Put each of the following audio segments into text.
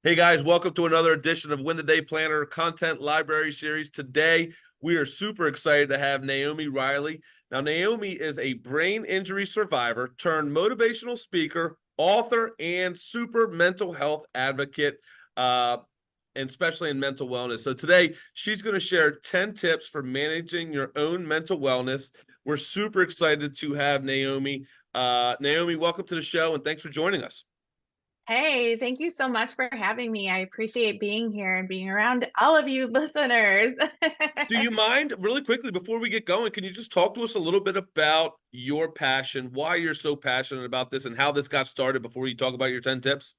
Hey guys, welcome to another edition of Win the Day Planner Content Library Series. Today, we are super excited to have Naomi Riley. Now, Naomi is a brain injury survivor turned motivational speaker, author, and super mental health advocate, and especially in mental wellness. So today, she's going to share 10 tips for managing your own mental wellness. We're super excited to have Naomi. Naomi, welcome to the show, and thanks for joining us. Hey, thank you so much for having me. I appreciate being here and being around all of you listeners. Do you mind, really quickly, before we get going, can you just talk to us a little bit about your passion, why you're so passionate about this, and how this got started before you talk about your 10 tips?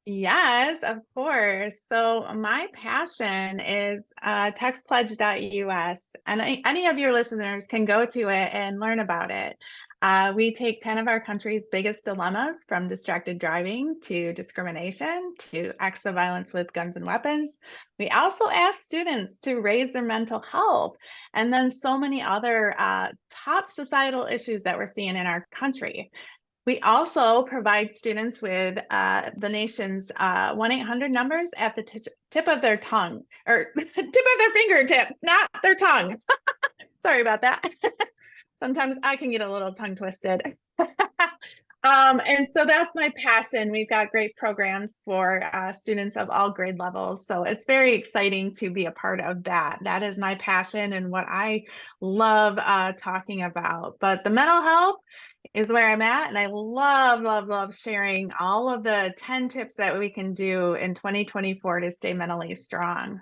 Yes, of course. So my passion is textpledge.us, and any of your listeners can go to it and learn about it. We take 10 of our country's biggest dilemmas, from distracted driving to discrimination to acts of violence with guns and weapons. We also ask students to raise their mental health, and then so many other top societal issues that we're seeing in our country. We also provide students with the nation's 1-800 numbers at the tip of their tongue, or tip of their fingertips, not their tongue. Sorry about that. Sometimes I can get a little tongue twisted. And so that's my passion. We've got great programs for students of all grade levels. So it's very exciting to be a part of that. That is my passion and what I love talking about. But the mental health is where I'm at. And I love, love, love sharing all of the 10 tips that we can do in 2024 to stay mentally strong.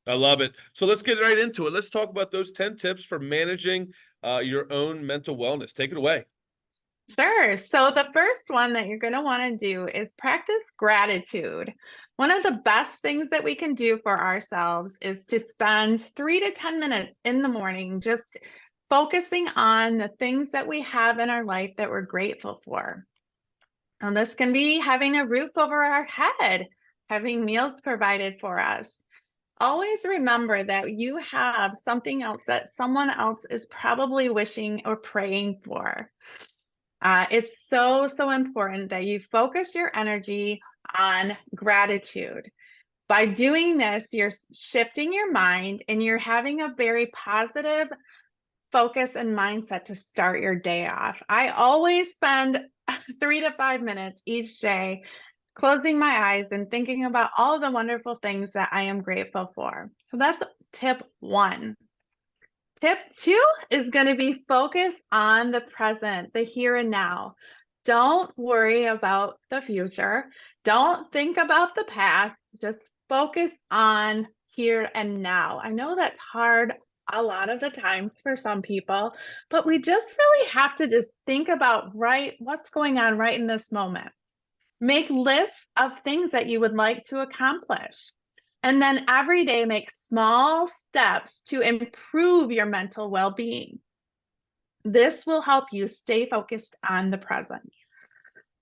I love it. So let's get right into it. Let's talk about those 10 tips for managing your own mental wellness. Take it away. Sure. So the first one that you're going to want to do is practice gratitude. One of the best things that we can do for ourselves is to spend 3 to 10 minutes in the morning just focusing on the things that we have in our life that we're grateful for. And this can be having a roof over our head, having meals provided for us. Always remember that you have something else that someone else is probably wishing or praying for. It's so, so important that you focus your energy on gratitude. By doing this, you're shifting your mind and you're having a very positive focus and mindset to start your day off. I always spend 3 to 5 minutes each day closing my eyes and thinking about all the wonderful things that I am grateful for. So that's tip one. Tip two is going to be focused on the present, the here and now. Don't worry about the future. Don't think about the past. Just focus on here and now. I know that's hard a lot of the times for some people, but we just really have to just think about what's going on right in this moment. Make lists of things that you would like to accomplish. And then every day make small steps to improve your mental well-being. This will help you stay focused on the present.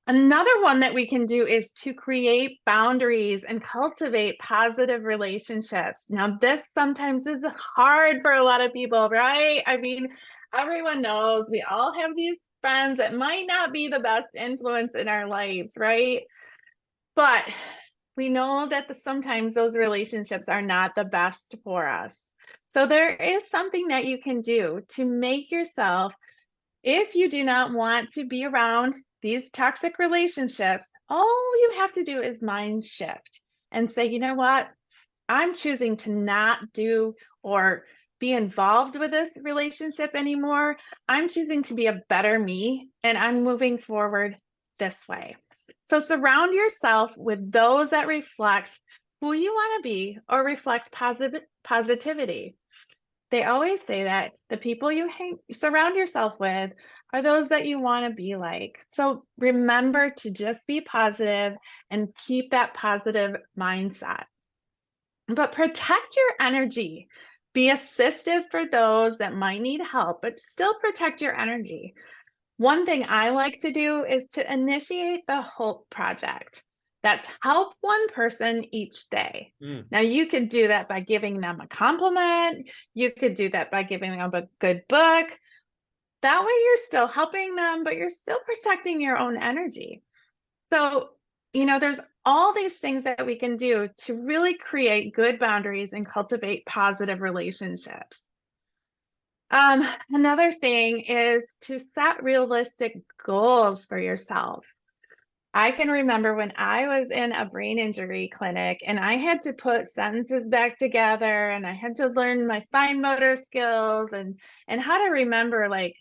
Another one that we can do is to create boundaries and cultivate positive relationships. Now, this sometimes is hard for a lot of people, right? I mean, everyone knows we all have these friends that might not be the best influence in our lives, right? But we know that sometimes those relationships are not the best for us. So there is something that you can do to make yourself, if you do not want to be around these toxic relationships, all you have to do is mind shift and say, you know what? I'm choosing to not do or be involved with this relationship anymore. I'm choosing to be a better me, and I'm moving forward this way. So surround yourself with those that reflect who you want to be or reflect positivity. They always say that the people you surround yourself with are those that you want to be like. So remember to just be positive and keep that positive mindset. But protect your energy. Be assistive for those that might need help, but still protect your energy. One thing I like to do is to initiate the Hope Project. That's help one person each day. Mm. Now, you could do that by giving them a compliment. You could do that by giving them a good book. That way, you're still helping them, but you're still protecting your own energy. So, there's all these things that we can do to really create good boundaries and cultivate positive relationships. Another thing is to set realistic goals for yourself. I can remember when I was in a brain injury clinic and I had to put sentences back together and I had to learn my fine motor skills and how to remember like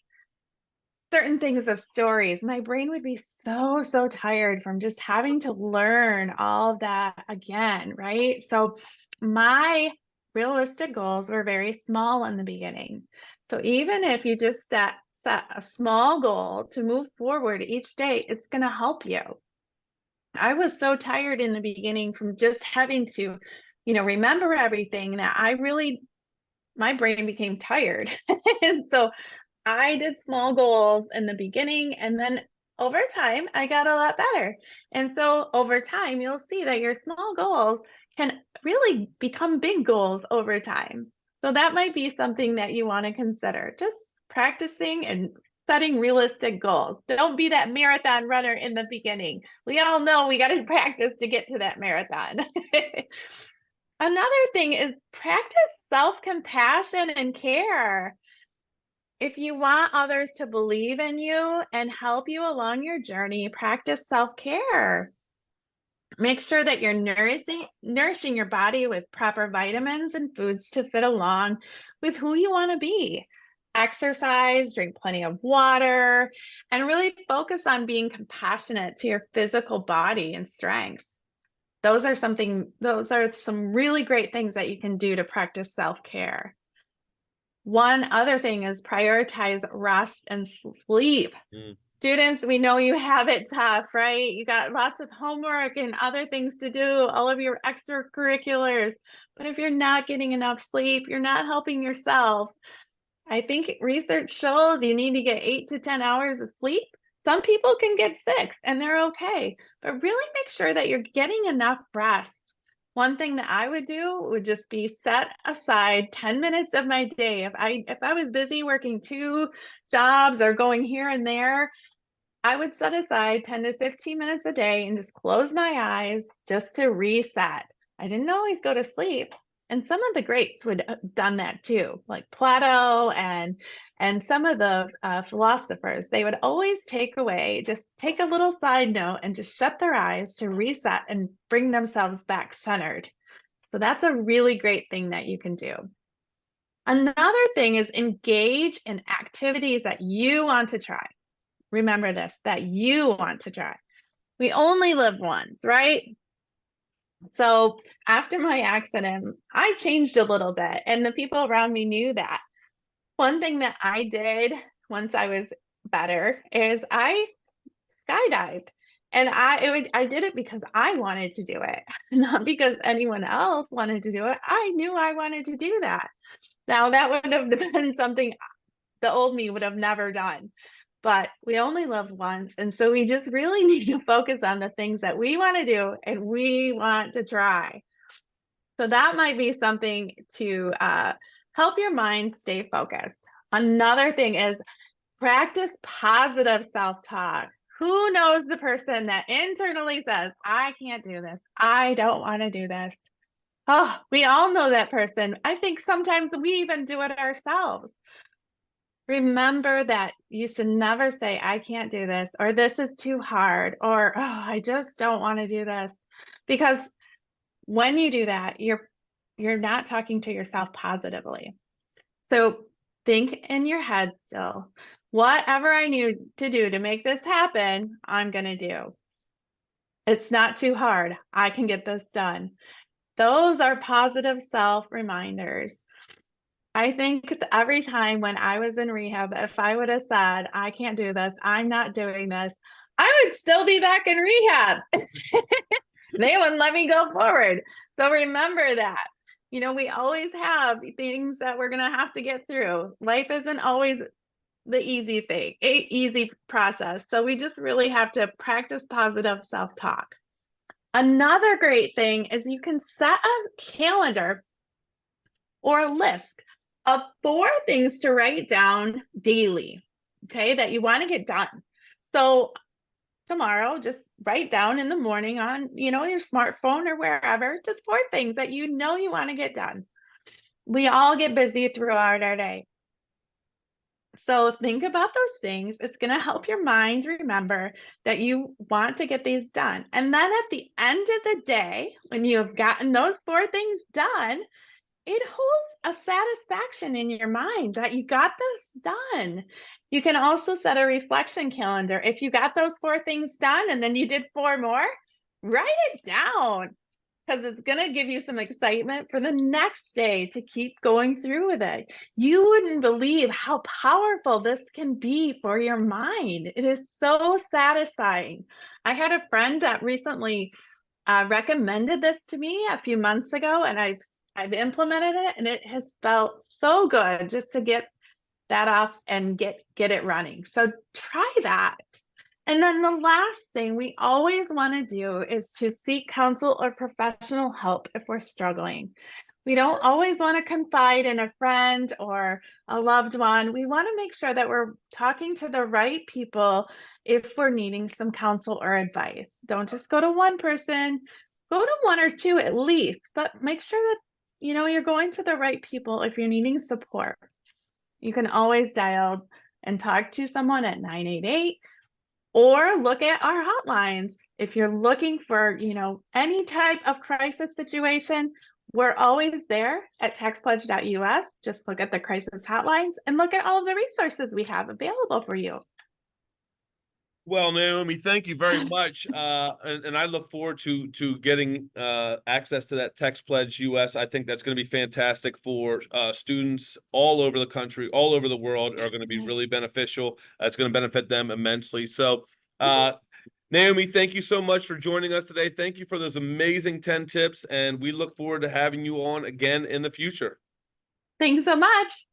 certain things of stories. My brain would be so tired from just having to learn all of that again, right? So my realistic goals were very small in the beginning. So even if you just set a small goal to move forward each day, it's going to help you. I was so tired in the beginning from just having to, remember everything that my brain became tired. And so I did small goals in the beginning, and then over time, I got a lot better. And so over time, you'll see that your small goals can really become big goals over time. So that might be something that you want to consider, just practicing and setting realistic goals. Don't be that marathon runner in the beginning. We all know we got to practice to get to that marathon. Another thing is practice self-compassion and care. If you want others to believe in you and help you along your journey, practice self-care. Make sure that you're nourishing your body with proper vitamins and foods to fit along with who you want to be. Exercise, drink plenty of water, and really focus on being compassionate to your physical body and strengths. Those are some really great things that you can do to practice self-care. One other thing is prioritize rest and sleep. Students, we know you have it tough, right? You got lots of homework and other things to do, all of your extracurriculars. But if you're not getting enough sleep, you're not helping yourself. I think research shows you need to get 8 to 10 hours of sleep. Some people can get 6 and they're okay, but really make sure that you're getting enough rest. One thing that I would do would just be set aside 10 minutes of my day. If I was busy working 2 jobs or going here and there, I would set aside 10 to 15 minutes a day and just close my eyes just to reset. I didn't always go to sleep. And some of the greats would have done that too, like Plato and some of the philosophers. They would always just take a little side note and just shut their eyes to reset and bring themselves back centered. So that's a really great thing that you can do. Another thing is engage in activities that you want to try. Remember this, that you want to try. We only live once, right? So after my accident, I changed a little bit, and the people around me knew that. One thing that I did once I was better is I skydived. And I did it because I wanted to do it, not because anyone else wanted to do it. I knew I wanted to do that. Now, that would have been something the old me would have never done. But we only live once. And so we just really need to focus on the things that we want to do and we want to try. So that might be something to help your mind stay focused. Another thing is practice positive self-talk. Who knows the person that internally says, I can't do this. I don't want to do this. Oh, we all know that person. I think sometimes we even do it ourselves. Remember that you should never say, I can't do this, or this is too hard, or, oh, I just don't want to do this. Because when you do that, you're not talking to yourself positively. So think in your head still, whatever I need to do to make this happen, I'm going to do. It's not too hard. I can get this done. Those are positive self reminders. I think every time when I was in rehab, if I would have said, I can't do this, I'm not doing this, I would still be back in rehab. They wouldn't let me go forward. So remember that. We always have things that we're going to have to get through. Life isn't always the easy process. So we just really have to practice positive self-talk. Another great thing is you can set a calendar or a list of 4 things to write down daily, okay, that you want to get done. So tomorrow, just write down in the morning on, your smartphone or wherever, just 4 things that you want to get done. We all get busy throughout our day. So think about those things. It's going to help your mind remember that you want to get these done. And then at the end of the day, when you have gotten those 4 things done, it holds a satisfaction in your mind that you got this done. You can also set a reflection calendar. If you got those 4 things done and then you did 4 more, write it down, because it's going to give you some excitement for the next day to keep going through with it. You wouldn't believe how powerful this can be for your mind. It is so satisfying. I had a friend that recently recommended this to me a few months ago, and I've implemented it, and it has felt so good just to get that off and get it running. So try that. And then the last thing we always want to do is to seek counsel or professional help if we're struggling. We don't always want to confide in a friend or a loved one. We want to make sure that we're talking to the right people if we're needing some counsel or advice. Don't just go to one person, go to 1 or 2 at least, but make sure that you're going to the right people if you're needing support. You can always dial and talk to someone at 988 or look at our hotlines. If you're looking for, any type of crisis situation, we're always there at taxpledge.us. Just look at the crisis hotlines and look at all of the resources we have available for you. Well, Naomi, thank you very much. And I look forward to getting access to that Text Pledge US. I think that's going to be fantastic for students all over the country, all over the world, are going to be really beneficial. It's going to benefit them immensely. So, Naomi, thank you so much for joining us today. Thank you for those amazing 10 tips, and we look forward to having you on again in the future. Thanks so much.